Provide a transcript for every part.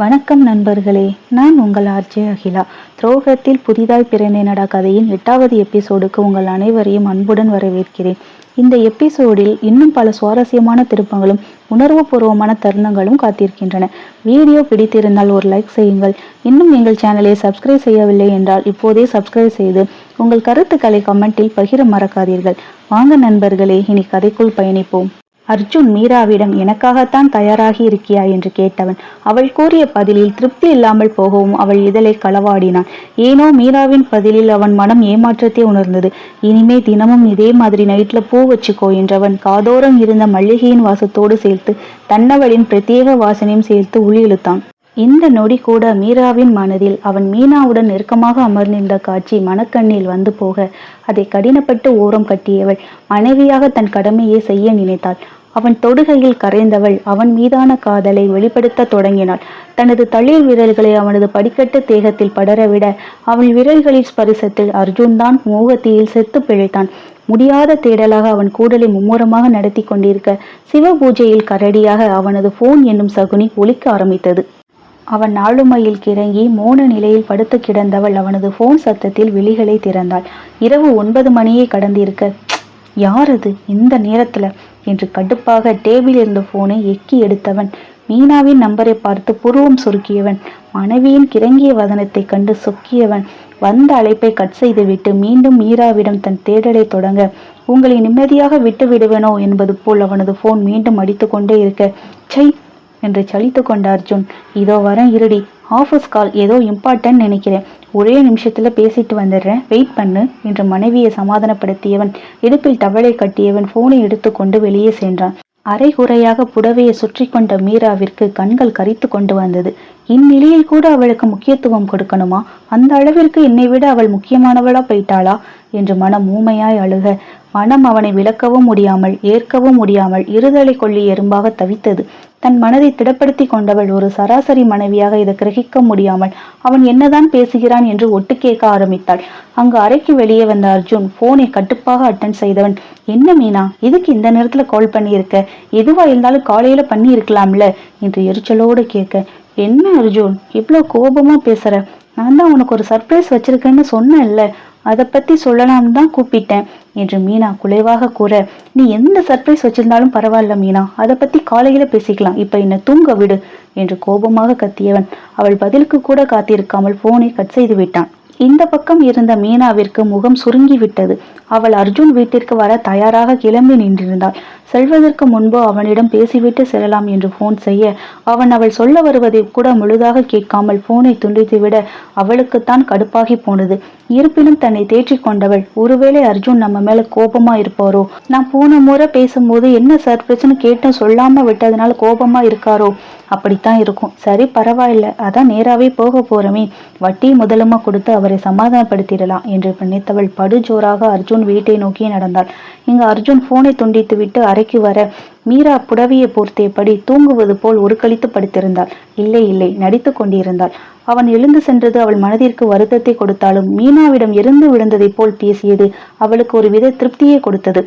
வணக்கம் நண்பர்களே, நான் உங்கள் ஆர்ஜே அகிலா. துரோகத்தில் புதிதாய் பிறந்தேனடா கதையின் 8வது எபிசோடுக்கு உங்கள் அனைவரையும் அன்புடன் வரவேற்கிறேன். இந்த எபிசோடில் இன்னும் பல சுவாரஸ்யமான திருப்பங்களும் உணர்வுபூர்வமான தருணங்களும் காத்திருக்கின்றன. வீடியோ பிடித்திருந்தால் ஒரு லைக் செய்யுங்கள். இன்னும் எங்கள் சேனலை சப்ஸ்கிரைப் செய்யவில்லை என்றால் இப்போதே சப்ஸ்கிரைப் செய்து உங்கள் கருத்துக்களை கமெண்டில் பகிர மறக்காதீர்கள். வாங்க நண்பர்களே, இனி கதைக்குள் பயணிப்போம். அர்ஜுன் மீராவிடம் எனக்காகத்தான் தயாராகி இருக்கியா என்று கேட்டவன். அவள் கூறிய பதிலில் திருப்தி இல்லாமல் போகவும் அவள் இதழை களவாடினான். ஏனோ மீராவின் பதிலில் அவன் மனம் ஏமாற்றத்தை உணர்ந்தது. இனிமே தினமும் இதே மாதிரி நைட்ல பூ வச்சுக்கோ என்றவன் காதோரம் இருந்த மல்லிகையின் வாசத்தோடு சேர்த்து தன்னவளின் பிரத்யேக வாசனையும் சேர்த்து உளி இழுத்தான். இந்த நொடி கூட மீராவின் மனதில் அவன் மீனாவுடன் நெருக்கமாக அமர்ந்திருந்த காட்சி மனக்கண்ணில் வந்து போக அதை கடினப்பட்டு ஓரம் கட்டியவள் மனைவியாக தன் கடமையை செய்ய நினைத்தாள். அவன் தொடுகையில் கரைந்தவள் அவன் மீதான காதலை வெளிப்படுத்த தொடங்கினாள். தனது தளிர் விரல்களை அவனது படிக்கட்டு தேகத்தில் படரவிட அவள் விரல்களின் ஸ்பரிசத்தில் அர்ஜுன் தான் மோகத்தியில் செத்து பிழைத்தான். முடியாத தேடலாக அவன் கூடலை மும்முரமாக நடத்தி கொண்டிருக்க சிவ பூஜையில் கரடியாக அவனது போன் என்னும் சகுனி ஒலிக்க ஆரம்பித்தது. அவன் ஆளுமையில் கிறங்கி மோன நிலையில் படுத்து கிடந்தவள் அவனது போன் சத்தத்தில் விழிகளை திறந்தாள். இரவு 9 மணியை கடந்திருக்க, யார் அது இந்த நேரத்துல என்று கடுப்பாக டேபிள் இருந்த போனை எக்கி எடுத்தவன் மீனாவின் நம்பரை பார்த்து புருவம் சுருக்கியவன் மனைவியின் கிறங்கிய வதனத்தை கண்டு சொக்கியவன் வந்த அழைப்பை கட் செய்துவிட்டு மீண்டும் மீராவிடம் தன் தேடலை தொடங்க உங்களை நிம்மதியாக விட்டு விடுவேனோ என்பது போல் அவனது போன் மீண்டும் அடித்து கொண்டே இருக்க, சை என்று சலித்து கொண்ட அர்ஜுன், இதோ வரேன் இருடி, ஆஃபீஸ் கால், ஏதோ இம்பார்ட்டன்ட் நினைக்கிறேன், ஒரே நிமிஷத்துல பேசிட்டு வந்துடுறேன், வெயிட் பண்ணு என்று மனைவியை சமாதானப்படுத்தியவன் இடுப்பில் டவலை கட்டியவன் போனை எடுத்துக்கொண்டு வெளியே சென்றான். அரைகுறையாக புடவையை சுற்றி கொண்ட மீராவிற்கு கண்கள் கரித்து கொண்டு வந்தது. இந்நிலையில் கூட அவளுக்கு முக்கியத்துவம் கொடுக்கணுமா? அந்த அளவிற்கு என்னை விட அவள் முக்கியமானவளா போயிட்டாளா என்று மனம் ஊமையாய் அழுக மனம் அவனை விளக்கவும் முடியாமல் ஏற்கவும் முடியாமல் இருதலை கொள்ளி எறும்பாக தவித்தது. தன் மனதை திடப்படுத்தி கொண்டவள் ஒரு சராசரி மனைவியாக இதை கிரகிக்க முடியாமல் அவன் என்னதான் பேசுகிறான் என்று ஒட்டு கேட்க ஆரம்பித்தாள். அங்கு அறைக்கு வெளியே வந்த அர்ஜுன் போனை கட்டுப்பாக அட்டன் செய்தவன், என்ன மீனா, இதுக்கு இந்த நேரத்துல கால் பண்ணியிருக்க, எதுவா இருந்தாலும் காலையில பண்ணி இருக்கலாம்ல என்று எரிச்சலோடு கேட்க, என்ன அர்ஜுன் இவ்வளோ கோபமா பேசுற, நான் தான் உனக்கு ஒரு சர்ப்ரைஸ் வச்சிருக்கேன்னு சொன்னேன்ல, அதை பத்தி சொல்லலாம் தான் கூப்பிட்டேன் என்று மீனா குலைவாக கூற, நீ எந்த சர்ப்ரைஸ் வச்சிருந்தாலும் பரவாயில்ல மீனா, அதை பத்தி காலையில பேசிக்கலாம், இப்ப என்ன தூங்க விடு என்று கோபமாக கத்தியவன் அவள் பதிலுக்கு கூட காத்திருக்காமல் போனை கட் செய்து விட்டான். இந்த பக்கம் இருந்த மீனாவிற்கு முகம் சுருங்கி விட்டது. அவள் அர்ஜுன் வீட்டிற்கு வர தயாராக கிளம்பி நின்றிருந்தாள். செல்வதற்கு முன்பு அவனிடம் பேசிவிட்டு செல்லலாம் என்று போன் செய்ய அவன் அவள் சொல்ல வருவதை கூட முழுதாக கேட்காமல் போனை துண்டித்துவிட அவளுக்குத்தான் கடுப்பாகி போனது. இருப்பினும் தன்னை தேற்றி கொண்டவள், ஒருவேளை அர்ஜுன் நம்ம மேல கோபமா இருப்பாரோ, நான் போன முறை பேசும்போது என்ன சர்ப்ரைஸ்னு கேட்டு சொல்லாம விட்டதுனால கோபமா இருக்காரோ, அப்படித்தான் இருக்கும், சரி பரவாயில்ல, அதான் நேராவே போக போறமே, வட்டி முதலமா கொடுத்து அவரை சமாதானப்படுத்திடலாம் என்று நினைத்தவள் படுஜோராக அர்ஜுன் வீட்டை நோக்கி நடந்தாள். இங்கு அர்ஜுன் போனை துண்டித்து விட்டு அறைக்கு வர மீரா புடவையை போர்த்தியபடி தூங்குவது போல் ஒரு கழித்து படுத்திருந்தாள். இல்லை இல்லை, நடித்து கொண்டிருந்தாள். அவன் எழுந்து சென்றது அவள் மனதிற்கு வருத்தத்தை கொடுத்தாலும் மீனாவிடம் இருந்து விழுந்ததை போல் பேசியது அவளுக்கு ஒரு வித திருப்தியை கொடுத்தது.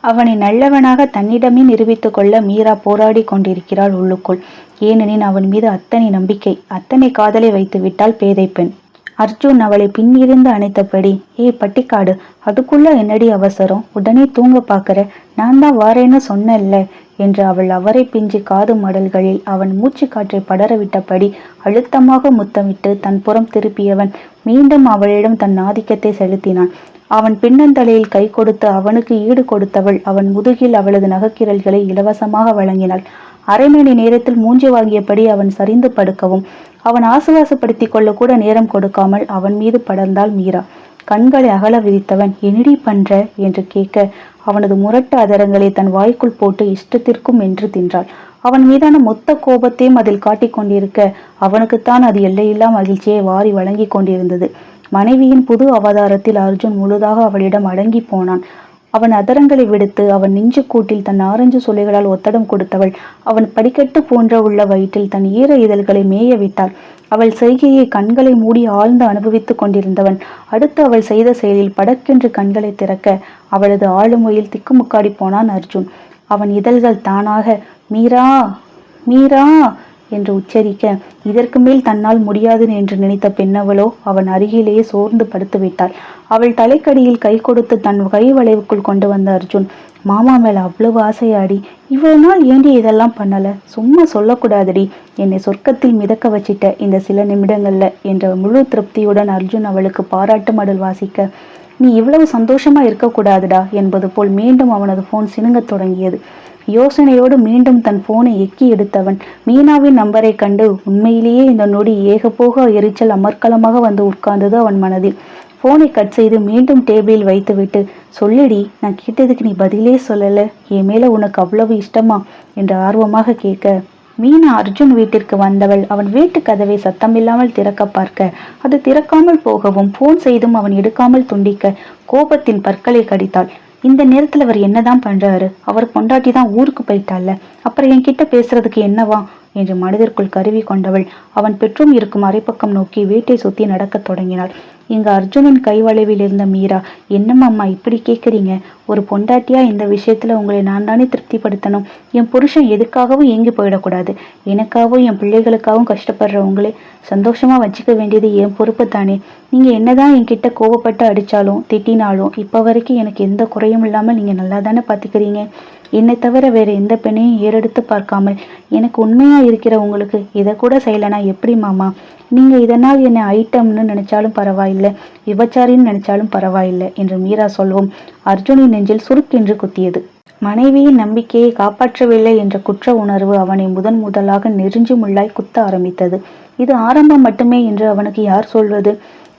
அவனை நல்லவனாக தன்னிடமே நிரூபித்துக் கொள்ள மீரா போராடி கொண்டிருக்கிறாள் உள்ளுக்குள். ஏனெனில் அவன் மீது அத்தனை நம்பிக்கை, அத்தனை காதலை வைத்து விட்டாள் பேதை பெண். அர்ஜுன் அவளை பின்னிருந்து அணைத்தபடி, பட்டிக்காடு, அதுக்குள்ள என்னடி அவசரம், உடனே தூங்க பாக்குற, நான் தான் வாரேன்னு சொன்னேன்ல என்று அவள் அவரை பிஞ்சி காது மடல்களில் அவன் மூச்சு காற்றை படரவிட்டபடி அழுத்தமாக முத்தமிட்டு தன் புறம் திருப்பியவன் மீண்டும் அவளிடம் தன் ஆதிக்கத்தை செலுத்தினான். அவன் பின்னந்தலையில் கை கொடுத்து அவனுக்கு ஈடு கொடுத்தவள் அவன் முதுகில் அவளது நகைக்கிரல்களை இலவசமாக வழங்கினாள். அரை மணி நேரத்தில் மூஞ்சி வாங்கியபடி அவன் சரிந்து படுக்கவும் அவன் ஆசுவாசப்படுத்தி கொள்ள கூட நேரம் கொடுக்காமல் அவன் மீது படர்ந்தாள் மீரா. கண்களை அகல விரித்தவன், என்னடி பண்ற என்று கேட்க அவனது முரட்டு அதரங்களை தன் வாய்க்குள் போட்டு இஷ்டத்திற்கும் என்று தின்றாள். அவன் மீதான மொத்த கோபத்தையும் அதில் காட்டிக் கொண்டிருக்க அவனுக்குத்தான் அது எல்லையில்லா மகிழ்ச்சியை வாரி வழங்கி கொண்டிருந்தது. மனைவியின் புது அவதாரத்தில் அர்ஜுன் முழுதாக அவளிடம் அடங்கி போனான். அவன் அதரங்களை விடுத்து அவன் நெஞ்சு கூட்டில் தன் ஆரஞ்சு சுளைகளால் ஒத்தடம் கொடுத்தவள் அவன் படிக்கட்டு போன்ற உள்ள வயிற்றில் தன் ஈர இதழ்களை மேய விட்டாள். அவள் செய்கையை கண்களை மூடி ஆழ்ந்து அனுபவித்துக் கொண்டிருந்தவன் அடுத்து அவள் செய்த செயலில் படக்கென்று கண்களை திறக்க அவளது ஆளுமையில் திக்குமுக்காடி போனான் அர்ஜுன். அவன் இதழ்கள் தானாக மீரா மீரா என்று உச்சரிக்க, இதற்கு மேல் தன்னால் முடியாது என்று நினைத்த பெண்ணவளோ அவன் அருகிலேயே சோர்ந்து படுத்து விட்டாள். அவள் தலைக்கடியில் கை கொடுத்து தன் கை வளைவுக்குள் கொண்டு வந்த அர்ஜுன், மாமா மேல அவ்வளவு ஆசையாடி, இவ்வளவு நாள் ஏண்டி இதெல்லாம் பண்ணல? சும்மா சொல்லக்கூடாதடி, என்னை சொர்க்கத்தில் மிதக்க வச்சிட்ட இந்த சில நிமிடங்கள்ல என்ற முழு திருப்தியுடன் அர்ஜுன் அவளுக்கு பாராட்டு மடல் வாசிக்க, நீ இவ்வளவு சந்தோஷமா இருக்கக்கூடாதுடா என்பது போல் மீண்டும் அவனது போன் சினுங்கத் தொடங்கியது. யோசனையோடு மீண்டும் தன் போனை எக்கி எடுத்தவன் மீனாவின் நம்பரை கண்டு உண்மையிலேயே இந்த நொடி ஏகபோக எரிச்சல் அமர்க்கலமாக வந்து உட்கார்ந்தது அவன் மனதில். போனை கட் செய்து மீண்டும் டேபிளில் வைத்துவிட்டு, சொல்லுடி, நான் கேட்டதுக்கு நீ பதிலே சொல்லல, என் மேல உனக்கு அவ்வளவு இஷ்டமா என்று ஆர்வமாக கேட்க, மீனா அர்ஜுன் வீட்டிற்கு வந்தவள் அவன் வீட்டு கதவை சத்தமில்லாமல் திறக்க பார்க்க, அது திறக்காமல் போகவும் போன் செய்தும் அவன் எடுக்காமல் துண்டிக்க கோபத்தின் பற்களை கடித்தாள். இந்த நேரத்துல அவர் என்னதான் பண்றாரு? அவர் பொண்டாட்டி தான் ஊருக்கு போயிட்டால, அப்புறம் என்கிட்ட பேசுறதுக்கு என்னவா என்று மனதிற்குள் கருவி கொண்டவள் அவன் பெற்றும் இருக்கும் அரைப்பக்கம் நோக்கி வீட்டை சுத்தி நடக்கத் தொடங்கினாள். இங்கு அர்ஜுனின் கைவளைவில் இருந்த மீரா, என்னம்மா இப்படி கேட்குறீங்க? ஒரு பொண்டாட்டியா இந்த விஷயத்துல உங்களை நான் தானே திருப்திப்படுத்தணும். என் புருஷன் எதுக்காகவும் ஏங்கி போயிடக்கூடாது. எனக்காகவும் என் பிள்ளைகளுக்காகவும் கஷ்டப்படுற உங்களே சந்தோஷமா வச்சுக்க வேண்டியது என் பொறுப்பு தானே. நீங்க என்னதான் என்கிட்ட கோபப்பட்டு அடிச்சாலும் திட்டினாலும் இப்ப வரைக்கும் எனக்கு எந்த குறையும் இல்லாமல் நீங்க நல்லா தானே பாத்துக்கிறீங்க. என்னை தவிர வேற எந்த பெண்ணையும் ஏறெடுத்து பார்க்காமல் எனக்கு உண்மையா இருக்கிற உங்களுக்கு இதை கூட செய்யலனா எப்படி மாமா? நீங்க இதனால் என்னை ஐட்டம்னு நினைச்சாலும் பரவாயில்லை, விபச்சாரின்னு நினைச்சாலும் பரவாயில்லை என்று மீரா சொல்லவும் அர்ஜுனின் நெஞ்சில் சுருக்கென்று குத்தியது. மனைவியின் நம்பிக்கையை காப்பாற்றவில்லை என்ற குற்ற உணர்வு அவனை முதலாக நெருஞ்சி முள்ளாய் குத்த ஆரம்பித்தது. இது ஆரம்பம் மட்டுமே என்று அவனுக்கு யார் சொல்வது?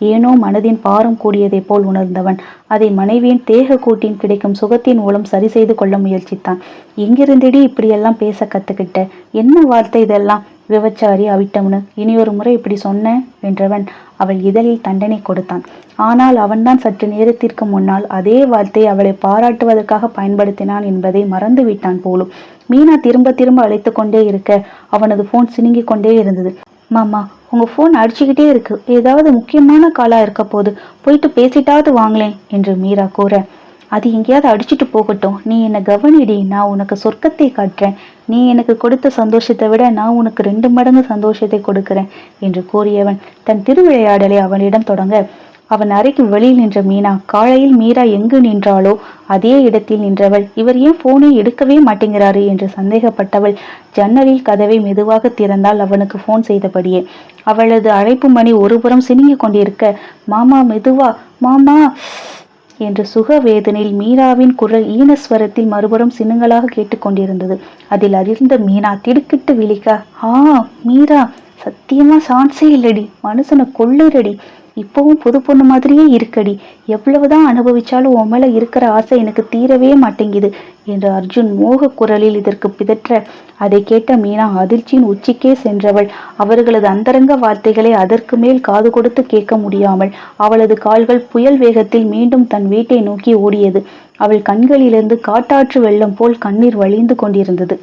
ஏனோ மனதின் பாரம் கூடியதை போல் உணர்ந்தவன் அதை மனைவியின் தேக கூட்டின் கிடைக்கும் சுகத்தின் மூலம் சரி செய்து கொள்ள முயற்சித்தான். எங்கிருந்தடி இப்படியெல்லாம் பேச கத்துக்கிட்ட? என்ன வார்த்தை இதெல்லாம்? விபச்சாரி, அவிட்டம்னு இனியொரு முறை இப்படி சொன்ன என்றவன் அவள் இதழில் தண்டனை கொடுத்தான். ஆனால் அவன்தான் சற்று நேரத்திற்கு முன்னால் அதே வார்த்தை அவளை பாராட்டுவதற்காக பயன்படுத்தினான் என்பதை மறந்து விட்டான் போலும். மீனா திரும்ப திரும்ப அழைத்து கொண்டே இருக்க அவனது போன் சினுங்கி கொண்டே இருந்தது. மாமா, உங்க போன் அடிச்சுக்கிட்டே இருக்கு, ஏதாவது முக்கியமான காலா இருக்க போது, போயிட்டு பேசிட்டாவது வாங்களேன் என்று மீரா கூற, அது எங்கேயாவது அடிச்சுட்டு போகட்டும், நீ என்னை கவனிடி, நான் உனக்கு சொர்க்கத்தை காட்டுறேன். நீ எனக்கு கொடுத்த சந்தோஷத்தை விட நான் உனக்கு 2 மடங்கு சந்தோஷத்தை கொடுக்கிறேன் என்று கூறியவன் தன் திருவிளையாடலை அவனிடம் தொடங்க, அவன் அறைக்கு வெளியில் நின்ற மீனா காலையில் மீரா எங்கு நின்றாளோ அதே இடத்தில் நின்றவள் இவர் ஏன் போனை எடுக்கவே மாட்டேங்கிறாரு என்று சந்தேகப்பட்டவள் ஜன்னலில் கதவை மெதுவாக திறந்தால் அவனுக்கு போன் செய்தபடியே. அவளது அழைப்பு மணி ஒருபுறம் சினுங்கி கொண்டிருக்க, மாமா மெதுவா, மாமா என்று சுக வேதனையில் மீராவின் குரல் ஈனஸ்வரத்தில் மறுபுறம் சினுங்களாக கேட்டுக்கொண்டிருந்தது. அதில் அறிந்த மீனா திடுக்கிட்டு விழிக்க, மீரா, சத்தியமா சான்ஸே இல்லடி, மனுஷனை கொள்ளுறடி, இப்பவும் புது பொண்ணு மாதிரியே இருக்கடி, எவ்வளவுதான் அனுபவிச்சாலும் உன் மேல இருக்கிற ஆசை எனக்கு தீரவே மாட்டேங்குது என்று அர்ஜுன் மோக குரலில் இதற்கு பிதற்ற, அதை கேட்ட மீனா அதிர்ச்சியின் உச்சிக்கே சென்றவள் அவர்களது அந்தரங்க வார்த்தைகளை அதற்கு மேல் காது கொடுத்து கேட்க முடியாமல் அவளது கால்கள் புயல் வேகத்தில் மீண்டும் தன் வீட்டை நோக்கி ஓடியது. அவள் கண்களிலிருந்து காட்டாற்று வெள்ளம் போல் கண்ணீர் வழிந்து கொண்டிருந்தது.